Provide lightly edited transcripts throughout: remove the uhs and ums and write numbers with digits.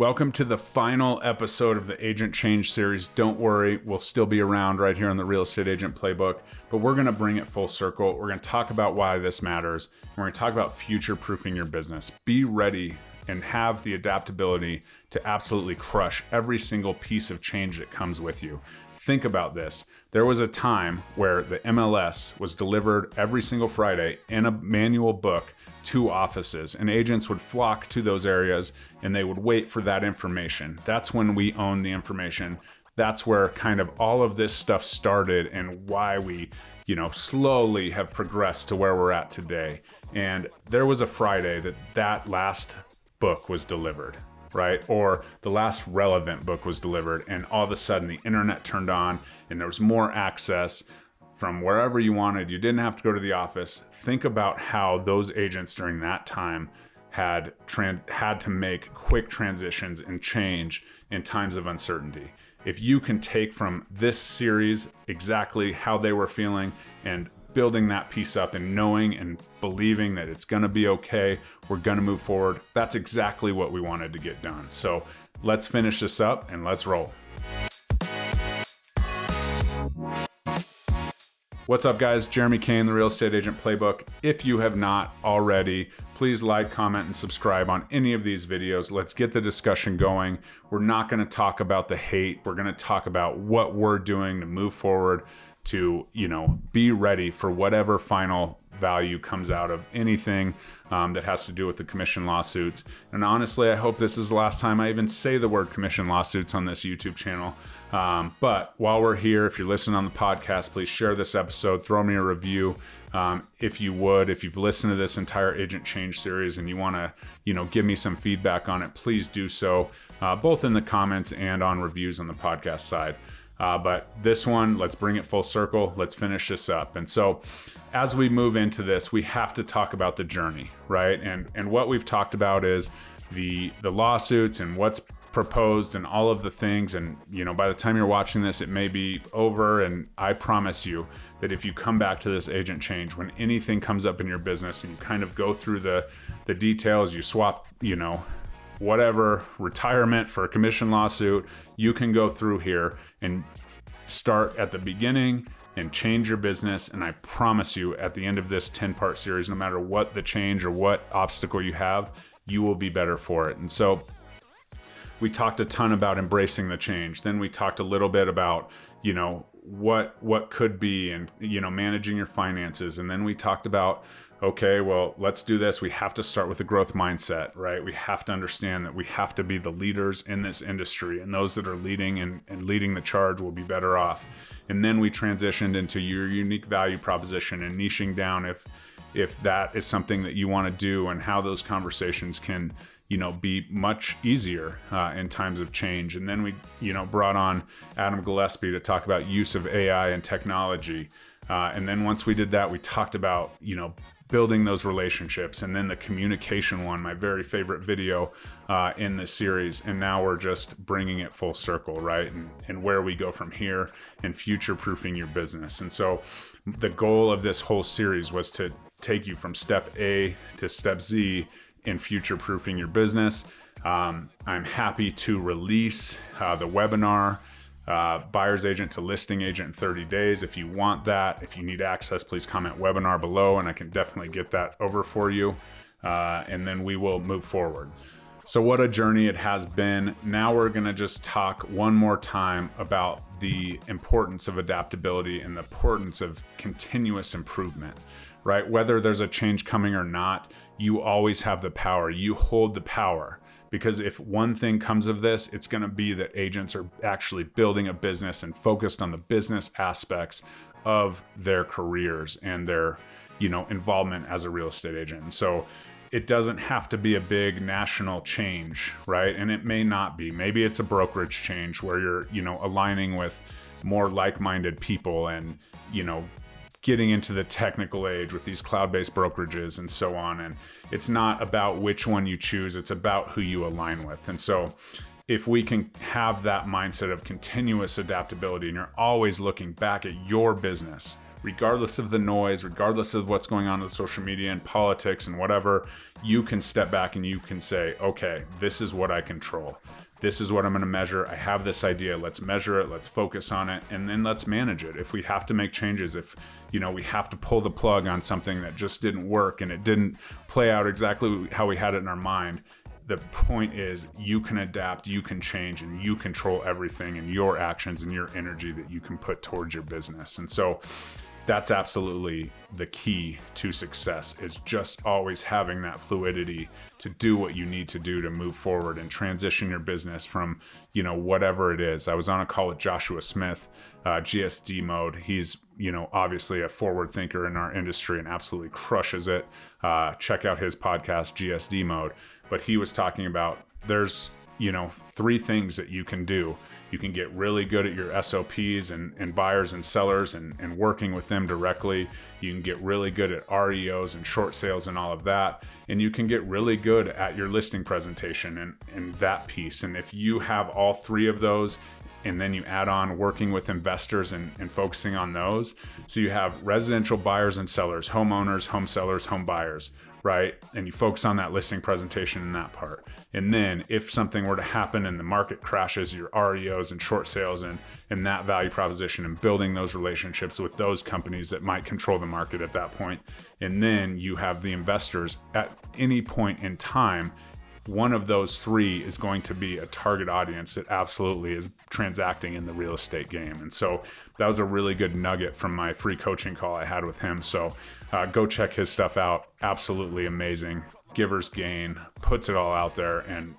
Welcome to the final episode of the Agent Change series. Don't worry, we'll still be around right here on the Real Estate Agent Playbook, but we're going to bring it full circle. We're going to talk about why this matters. And we're going to talk about future-proofing your business. Be ready and have the adaptability to absolutely crush every single piece of change that comes with you. Think about this. There was a time where the MLS was delivered every single Friday in a manual book to offices, and agents would flock to those areas and they would wait for that information. That's when we own the information. That's where kind of all of this stuff started and why we, slowly have progressed to where we're at today. And there was a Friday that last book was delivered, right? Or the last relevant book was delivered, and all of a sudden the internet turned on and there was more access from wherever you wanted. You didn't have to go to the office. Think about how those agents during that time had to make quick transitions and change in times of uncertainty. If you can take from this series exactly how they were feeling and building that piece up and knowing and believing that it's going to be okay, we're going to move forward. That's exactly what we wanted to get done. So let's finish this up and let's roll. What's up, guys? Jeremy Kane, the Real Estate Agent Playbook. If you have not already, please like, comment, and subscribe on any of these videos. Let's get the discussion going. We're not going to talk about the hate. We're going to talk about what we're doing to move forward to, be ready for whatever final value comes out of anything that has to do with the commission lawsuits. And honestly, I hope this is the last time I even say the word commission lawsuits on this YouTube channel. But while we're here, if you're listening on the podcast, please share this episode, throw me a review. If you've listened to this entire Agent Change series and you want to, give me some feedback on it, please do so, both in the comments and on reviews on the podcast side. But this one, let's bring it full circle. Let's finish this up. And so as we move into this, we have to talk about the journey, right? And what we've talked about is the lawsuits and what's proposed and all of the things. And, by the time you're watching this, it may be over. And I promise you that if you come back to this Agent Change, when anything comes up in your business and you kind of go through the details, you swap, whatever, retirement for a commission lawsuit, you can go through here and start at the beginning and change your business. And I promise you, at the end of this 10-part series, no matter what the change or what obstacle you have, you will be better for it. And so we talked a ton about embracing the change. Then we talked a little bit about, what could be and, managing your finances. And then we talked about, okay, well, let's do this. We have to start with a growth mindset, right? We have to understand that we have to be the leaders in this industry, and those that are leading and leading the charge will be better off. And then we transitioned into your unique value proposition and niching down if that is something that you want to do, and how those conversations can, be much easier in times of change. And then we, brought on Adam Gillespie to talk about use of AI and technology. And then once we did that, we talked about, building those relationships, and then the communication one, my very favorite video in this series. And now we're just bringing it full circle, right? And where we go from here and future-proofing your business. And so the goal of this whole series was to take you from step A to step Z in future-proofing your business. I'm happy to release the webinar, buyer's agent to listing agent in 30 days. If you want that, if you need access, please comment webinar below and I can definitely get that over for you. And then we will move forward. So what a journey it has been. Now we're going to just talk one more time about the importance of adaptability and the importance of continuous improvement, right? Whether there's a change coming or not, you always have the power. You hold the power. Because if one thing comes of this, it's going to be that agents are actually building a business and focused on the business aspects of their careers and their, involvement as a real estate agent. And so it doesn't have to be a big national change, right? And it may not be. Maybe it's a brokerage change where you're, aligning with more like-minded people and, getting into the technical age with these cloud-based brokerages and so on. And it's not about which one you choose, it's about who you align with. And so if we can have that mindset of continuous adaptability and you're always looking back at your business, regardless of the noise, regardless of what's going on with social media and politics and whatever, you can step back and you can say, okay, this is what I control. This is what I'm going to measure. I have this idea. Let's measure it. Let's focus on it. And then let's manage it. If we have to make changes, if we have to pull the plug on something that just didn't work and it didn't play out exactly how we had it in our mind, the point is you can adapt, you can change, and you control everything and your actions and your energy that you can put towards your business. And so that's absolutely the key to success, is just always having that fluidity to do what you need to do to move forward and transition your business from, whatever it is. I was on a call with Joshua Smith, GSD mode. He's, obviously a forward thinker in our industry and absolutely crushes it. Check out his podcast, GSD mode. But he was talking about there's, 3 things that you can do. You can get really good at your SOPs and buyers and sellers and working with them directly. You can get really good at REOs and short sales and all of that. And you can get really good at your listing presentation and that piece. And if you have all 3 of those, and then you add on working with investors and focusing on those. So you have residential buyers and sellers, homeowners, home sellers, home buyers, right? And you focus on that listing presentation in that part. And then if something were to happen and the market crashes, your REOs and short sales and that value proposition and building those relationships with those companies that might control the market at that point. And then you have the investors at any point in time. One of those 3 is going to be a target audience that absolutely is transacting in the real estate game. And so that was a really good nugget from my free coaching call I had with him. So go check his stuff out. Absolutely amazing. Giver's gain, puts it all out there. And,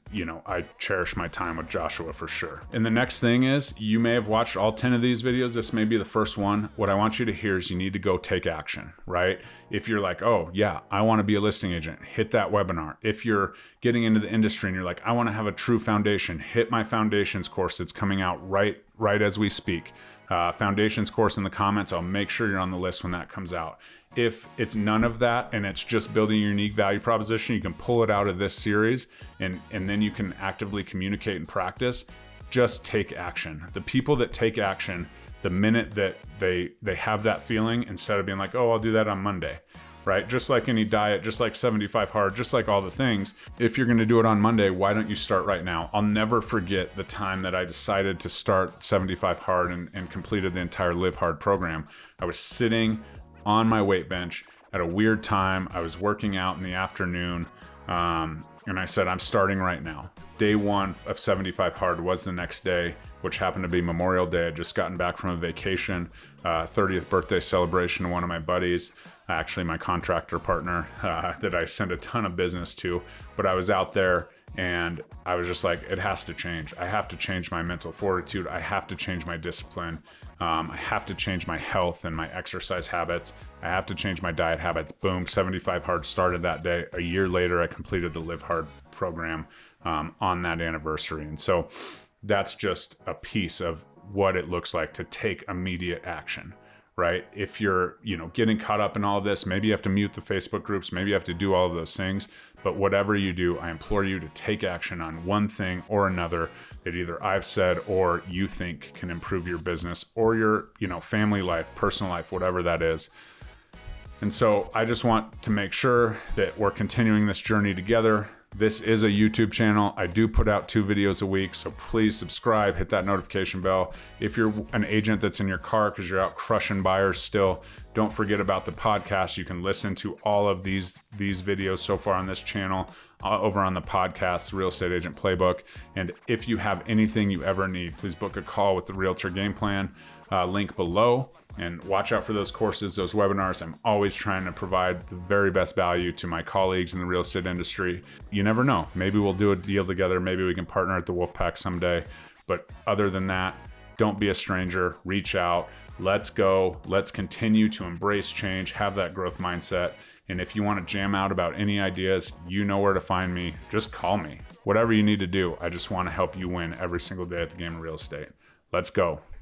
I cherish my time with Joshua for sure. And the next thing is, you may have watched all 10 of these videos. This may be the first one. What I want you to hear is you need to go take action, right? If you're like, oh yeah, I want to be a listing agent, hit that webinar. If you're getting into the industry and you're like, I want to have a true foundation, hit my foundations course that's coming out right as we speak. Foundations course in the comments. I'll make sure you're on the list when that comes out. If it's none of that and it's just building your unique value proposition, you can pull it out of this series and then you can actively communicate and practice. Just take action. The people that take action, the minute that they have that feeling, instead of being like, oh, I'll do that on Monday, right? Just like any diet, just like 75 hard, just like all the things. If you're going to do it on Monday, why don't you start right now? I'll never forget the time that I decided to start 75 hard and completed the entire Live Hard program. I was sitting on my weight bench at a weird time. I was working out in the afternoon. And I said, I'm starting right now. Day 1 of 75 hard was the next day, which happened to be Memorial Day. I'd just gotten back from a vacation, 30th birthday celebration of one of my buddies, actually my contractor partner that I send a ton of business to. But I was out there and I was just like, it has to change. I have to change my mental fortitude. I have to change my discipline. I have to change my health and my exercise habits. I have to change my diet habits. Boom, 75 hard started that day. A year later, I completed the Live Hard program on that anniversary. And so that's just a piece of what it looks like to take immediate action, right? If you're, getting caught up in all of this, maybe you have to mute the Facebook groups, maybe you have to do all of those things, but whatever you do, I implore you to take action on one thing or another that either I've said or you think can improve your business or your, family life, personal life, whatever that is. And so I just want to make sure that we're continuing this journey together. This is a YouTube channel. I do put out 2 videos a week, so please subscribe, hit that notification bell. If you're an agent that's in your car because you're out crushing buyers still, don't forget about the podcast. You can listen to all of these videos so far on this channel over on the podcast, Real Estate Agent Playbook. And if you have anything you ever need, please book a call with the Realtor Game Plan, link below. And watch out for those courses, those webinars. I'm always trying to provide the very best value to my colleagues in the real estate industry. You never know. Maybe we'll do a deal together. Maybe we can partner at the Wolfpack someday. But other than that, don't be a stranger. Reach out. Let's go. Let's continue to embrace change, have that growth mindset. And if you want to jam out about any ideas, you know where to find me. Just call me. Whatever you need to do, I just want to help you win every single day at the game of real estate. Let's go.